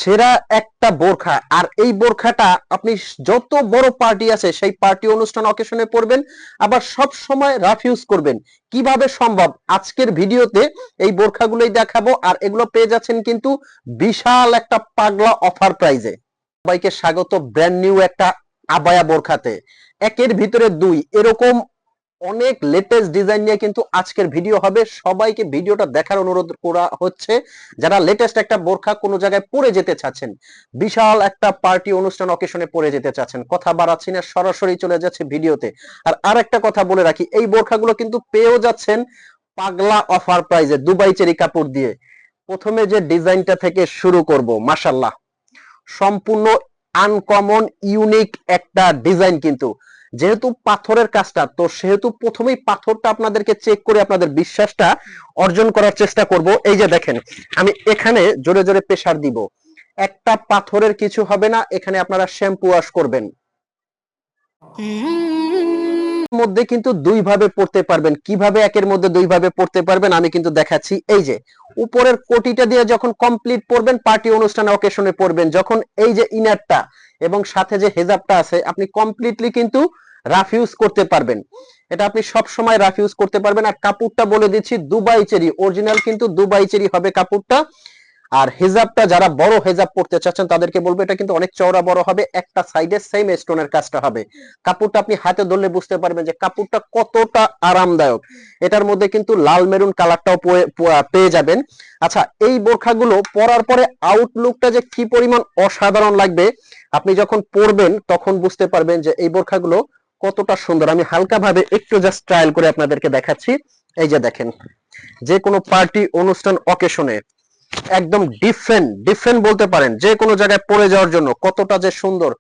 সেরা একটা বোরখা। আর এই বোরখাটা আপনি যত বড় পার্টি আছে সেই পার্টি অনুষ্ঠান অকেশনে পরবেন, আবার সব সময় রাফ ইউজ করবেন। কিভাবে সম্ভব আজকের ভিডিওতে এই বোরখাগুলোই দেখাবো। আর এগুলো পেয়ে যাচ্ছেন কিন্তু বিশাল একটা পাগলা অফার প্রাইজে। সবাইকে স্বাগত ব্র্যান্ড নিউ একটা আবায়া বোরখাতে। একের ভিতরে দুই এরকম অনেক লেটেস্ট ডিজাইন নিয়ে কিন্তু আজকের ভিডিও হবে। সবাইকে ভিডিওটা দেখার অনুরোধ করা হচ্ছে যারা লেটেস্ট একটা বোরখা কোনো জায়গায় পরে যেতে চাচ্ছেন, বিশাল একটা পার্টি অনুষ্ঠান অকেশনে পরে যেতে চাচ্ছেন। কথা বাড়াচ্ছি না, সরাসরি চলে যাচ্ছে ভিডিওতে। আর একটা কথা বলে রাখি, এই বোরখাগুলো কিন্তু পেয়েও যাচ্ছেন পাগলা অফার প্রাইজে দুবাই চেরি কাপড় দিয়ে। প্রথমে যে ডিজাইনটা থেকে শুরু করব, মাশাআল্লাহ সম্পূর্ণ আনকমন ইউনিক একটা ডিজাইন। কিন্তু যেহেতু পাথরের কাজটা, তো সেহেতু প্রথমেই পাথরটা আপনাদেরকে চেক করে আপনাদের বিশ্বাসটা অর্জন করার চেষ্টা করব। এই যে দেখেন, আমি এখানে জোরে জোরে প্রেসার দিব, একটা পাথরের কিছু হবে না। এখানে আপনারা শ্যাম্পু ওয়াশ করবেন, মধ্যে কিন্তু দুই ভাবে পড়তে পারবেন। কিভাবে একের মধ্যে দুই ভাবে পড়তে পারবেন আমি কিন্তু দেখাচ্ছি। এই যে উপরের কোটিটা দিয়ে যখন কমপ্লিট পরবেন, পার্টি অনুষ্ঠানে অকেশনে পরবেন, যখন এই যে ইনারটা এবং সাথে যে হেজাবটা আছে আপনি কমপ্লিটলি কিন্তু রাফ ইউজ করতে পারবেন। এটা আপনি সব সময় রাফ ইউজ করতে পারবেন। আর কাপড়টা বলে দিচ্ছি দুবাই চেরি অরিজিনাল, কিন্তু দুবাই চেরি হবে কাপড়টা। আর হেজাবটা যারা বড় হেজাব পড়তে চাচ্ছেন তাদেরকে বলবো এটা কিন্তু অনেক চওড়া বড় হবে, একটা সাইডে সেম স্টোনের কাজটা হবে। কাপড়টা আপনি হাতে ধরলে বুঝতে পারবেন যে কাপড়টা কতটা আরামদায়ক। এটার মধ্যে কিন্তু লাল মেরুন কালারটাও পেয়ে যাবেন। আচ্ছা, এই বোরখাগুলো পরার পরে আউটলুকটা যে কি পরিমাণ অসাধারণ লাগবে আপনি যখন পরবেন তখন বুঝতে পারবেন যে এই বোরখাগুলো কতটা সুন্দর। আমি হালকা ভাবে একটু জাস্ট ট্রায়াল করে আপনাদেরকে দেখাচ্ছি। এই যে দেখেন, যে কোনো পার্টি অনুষ্ঠান অকেশনে একদম ডিফারেন্ট বলতে পারেন, যে কোনো জায়গায় পরে যাওয়ার জন্য কতটা যে সুন্দর।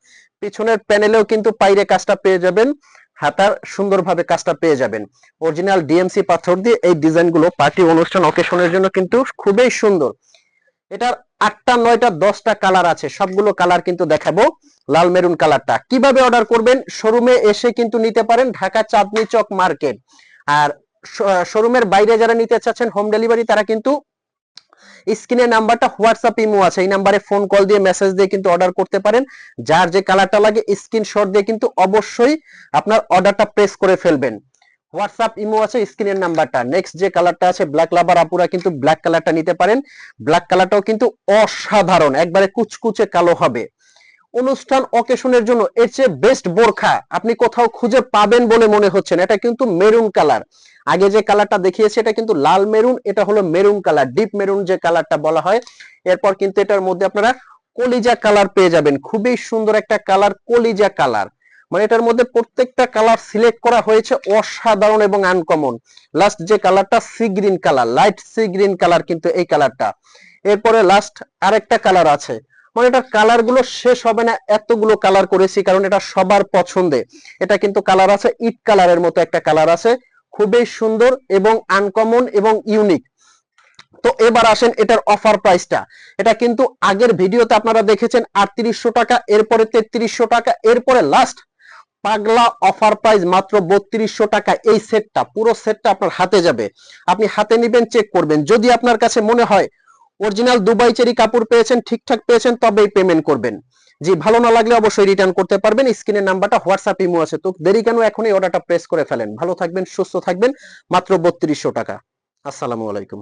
পিছনের প্যানেলেও কিন্তু পাইরে কাজটা পেয়ে যাবেন, হাতার সুন্দরভাবে কাজটা পেয়ে যাবেন। অরিজিনাল ডিএমসি পাথর দিয়ে এই ডিজাইনগুলো পার্টি অনুষ্ঠান অকেশনের জন্য কিন্তু খুবই সুন্দর। এটার 8টা 9টা 10টা কালার আছে, সবগুলো কালার কিন্তু দেখাবো। লাল মেরুন কালারটা কিভাবে অর্ডার করবেন, শোরুমে এসে কিন্তু নিতে পারেন, ঢাকা চাঁদনী চক মার্কেট। আর শোরুমের বাইরে যারা নিতে চাচ্ছেন হোম ডেলিভারি, তারা কিন্তু স্ক্রিনে নাম্বারটা হোয়াটসঅ্যাপ ইমো আছে, এই নাম্বারে ফোন কল দিয়ে মেসেজ দিয়ে কিন্তু অর্ডার করতে পারেন। যার যে কালারটা লাগে স্ক্রিনশট দিয়ে কিন্তু অবশ্যই আপনার অর্ডারটা প্রেস করে ফেলবেন। হোয়াটসঅ্যাপ ইমো আছে, স্ক্রিনের নাম্বারটা। নেক্সট যে কালারটা আছে ব্ল্যাক লাভার আপুরা কিন্তু ব্ল্যাক কালারটা নিতে পারেন। ব্ল্যাক কালারটাও কিন্তু অসাধারণ, একবারে কুচকুচে কালো হবে। অনুষ্ঠান অকেশনের জন্য এর চেয়ে বেস্ট বোরখা আপনি কোথাও খুঁজে পাবেন বলে মনে হচ্ছে না। এটা কিন্তু মেরুন কালার, আগে যে কালারটা দেখিয়েছি এটা কিন্তু লাল মেরুন, এটা হলো মেরুন কালার, ডিপ মেরুন যে কালারটা বলা হয়। এরপর কিন্তু এটার মধ্যে আপনারা কলিজা কালার পেয়ে যাবেন, খুবই সুন্দর একটা কালার, কলিজা কালার। মানে এটার মধ্যে প্রত্যেকটা কালার সিলেক্ট করা হয়েছে অসাধারণ এবং আনকমন। লাস্ট যে কালারটা sea green colour, light sea green colour কিন্তু এই কালারটা। এরপরে লাস্ট আরেকটা কালার আছে, মানে এটার কালার গুলো শেষ হবে না, এতগুলো কালার করেছি কারণ এটা সবার পছন্দে। এটা কিন্তু কালার আছে ইট কালারের মতো একটা কালার আছে, খুবই সুন্দর এবং আনকমন এবং ইউনিক। তো এবার আসেন এটার অফার প্রাইসটা। এটা কিন্তু আগের ভিডিওতে আপনারা দেখেছেন 3800 টাকা, এরপরে 3300 টাকা, এরপরে লাস্ট পাগলা অফার প্রাইস মাত্র 3200 টাকা। এই সেটটা, পুরো সেটটা আপনার হাতে যাবে, আপনি হাতে নিবেন, চেক করবেন। যদি আপনার কাছে মনে হয় অরিজিনাল দুবাই চেরি কাপড় পেয়েছেন, ঠিকঠাক পেয়েছেন, তবেই পেমেন্ট করবেন। জি, ভালো না লাগলে অবশ্যই রিটার্ন করতে পারবেন। স্ক্রিনের নাম্বারটা হোয়াটসঅ্যাপ ইমো আছে, তো দেরি কেন, এখনই অর্ডারটা প্রেস করে ফেলেন। ভালো থাকবেন, সুস্থ থাকবেন। মাত্র 3200 টাকা। আসসালামু আলাইকুম।